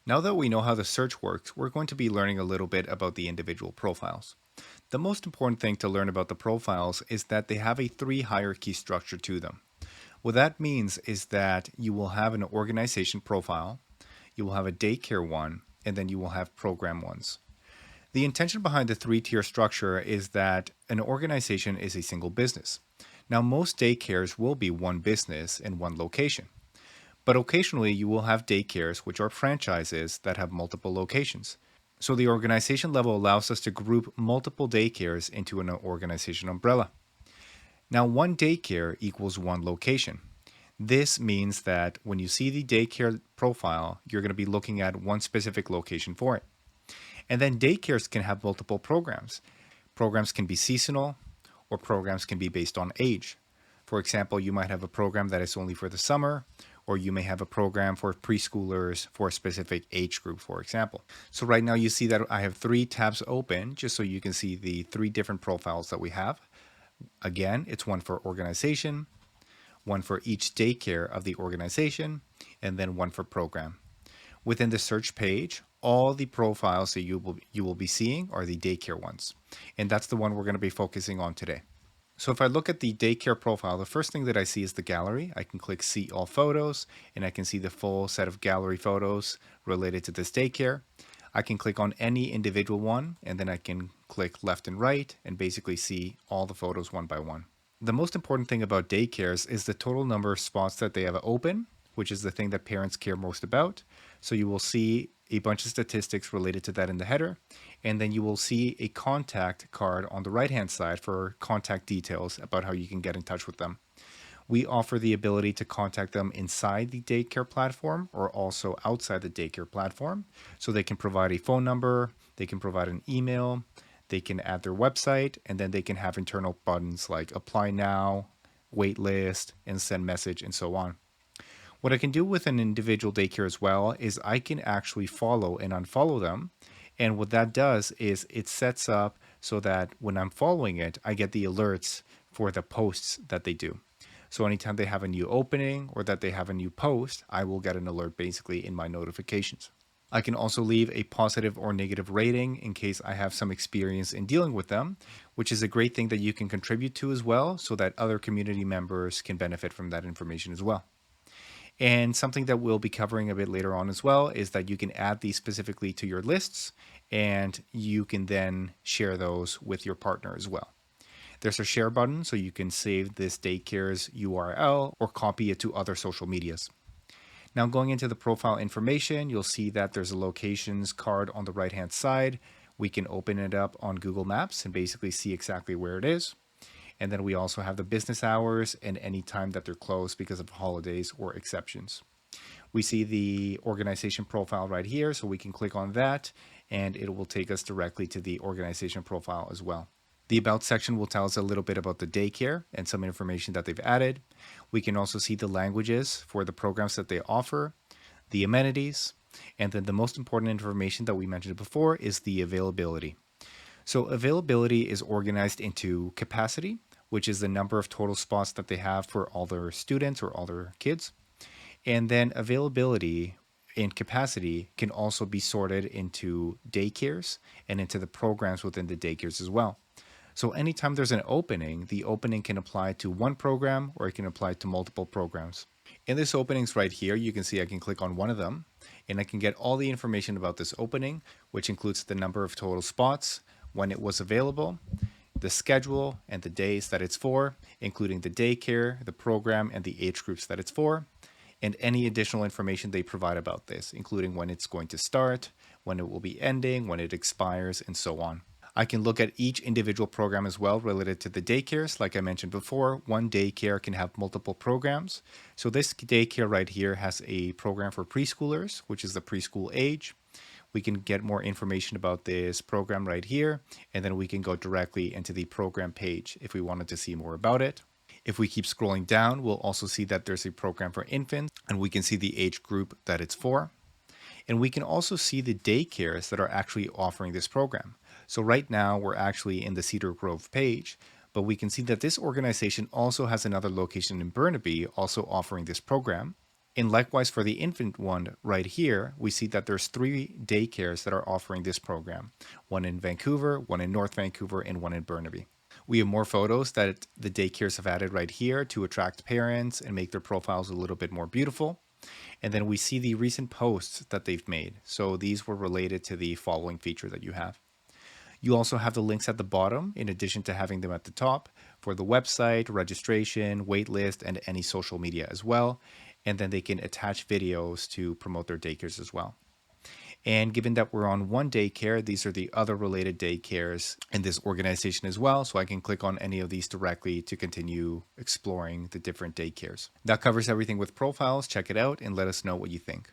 Now that we know how the search works, we're going to be learning a little bit about the individual profiles. The most important thing to learn about the profiles is that they have a three hierarchy structure to them. What that means is that you will have an organization profile, you will have a daycare one, and then you will have program ones. The intention behind the three-tier structure is that an organization is a single business. Now, most daycares will be one business in one location, but occasionally you will have daycares which are franchises that have multiple locations. So the organization level allows us to group multiple daycares into an organization umbrella. Now, one daycare equals one location. This means that when you see the daycare profile, you're going to be looking at one specific location for it. And then daycares can have multiple programs. Programs can be seasonal, or programs can be based on age. For example, you might have a program that is only for the summer, or you may have a program for preschoolers for a specific age group, for example. So right now you see that I have three tabs open just so you can see the three different profiles that we have. Again, it's one for organization, one for each daycare of the organization, and then one for program. Within the search page, all the profiles that you will be seeing are the daycare ones. And that's the one we're going to be focusing on today. So if I look at the daycare profile, the first thing that I see is the gallery. I can click see all photos and I can see the full set of gallery photos related to this daycare. I can click on any individual one and then I can click left and right and basically see all the photos one by one. The most important thing about daycares is the total number of spots that they have open, which is the thing that parents care most about. So you will see a bunch of statistics related to that in the header, and then you will see a contact card on the right hand side for contact details about how you can get in touch with them. We offer the ability to contact them inside the daycare platform or also outside the daycare platform. So they can provide a phone number, they can provide an email, they can add their website, and then they can have internal buttons like apply now, wait list, and send message, and so on. What I can do with an individual daycare as well is I can actually follow and unfollow them. And what that does is it sets up so that when I'm following it, I get the alerts for the posts that they do. So anytime they have a new opening or that they have a new post, I will get an alert basically in my notifications. I can also leave a positive or negative rating in case I have some experience in dealing with them, which is a great thing that you can contribute to as well so that other community members can benefit from that information as well. And something that we'll be covering a bit later on as well is that you can add these specifically to your lists and you can then share those with your partner as well. There's a share button so you can save this daycare's URL or copy it to other social medias. Now going into the profile information, you'll see that there's a locations card on the right hand side. We can open it up on Google Maps and basically see exactly where it is. And then we also have the business hours and any time that they're closed because of holidays or exceptions. We see the organization profile right here, so we can click on that and it will take us directly to the organization profile as well. The About section will tell us a little bit about the daycare and some information that they've added. We can also see the languages for the programs that they offer, the amenities, and then the most important information that we mentioned before is the availability. So availability is organized into capacity, which is the number of total spots that they have for all their students or all their kids. And then availability and capacity can also be sorted into daycares and into the programs within the daycares as well. So anytime there's an opening, the opening can apply to one program or it can apply to multiple programs. In this openings right here, you can see I can click on one of them and I can get all the information about this opening, which includes the number of total spots, when it was available, the schedule and the days that it's for, including the daycare, the program, and the age groups that it's for, and any additional information they provide about this, including when it's going to start, when it will be ending, when it expires, and so on. I can look at each individual program as well related to the daycares. Like I mentioned before, one daycare can have multiple programs. So this daycare right here has a program for preschoolers, which is the preschool age. We can get more information about this program right here, and then we can go directly into the program page if we wanted to see more about it. If we keep scrolling down, we'll also see that there's a program for infants, and we can see the age group that it's for. And we can also see the daycares that are actually offering this program. So right now we're actually in the Cedar Grove page, but we can see that this organization also has another location in Burnaby also offering this program. And likewise for the infant one right here, we see that there's 3 daycares that are offering this program. One in Vancouver, one in North Vancouver, and one in Burnaby. We have more photos that the daycares have added right here to attract parents and make their profiles a little bit more beautiful. And then we see the recent posts that they've made. So these were related to the following feature that you have. You also have the links at the bottom, in addition to having them at the top, for the website, registration, waitlist, and any social media as well. And then they can attach videos to promote their daycares as well. And given that we're on one daycare, these are the other related daycares in this organization as well. So I can click on any of these directly to continue exploring the different daycares. That covers everything with profiles. Check it out and let us know what you think.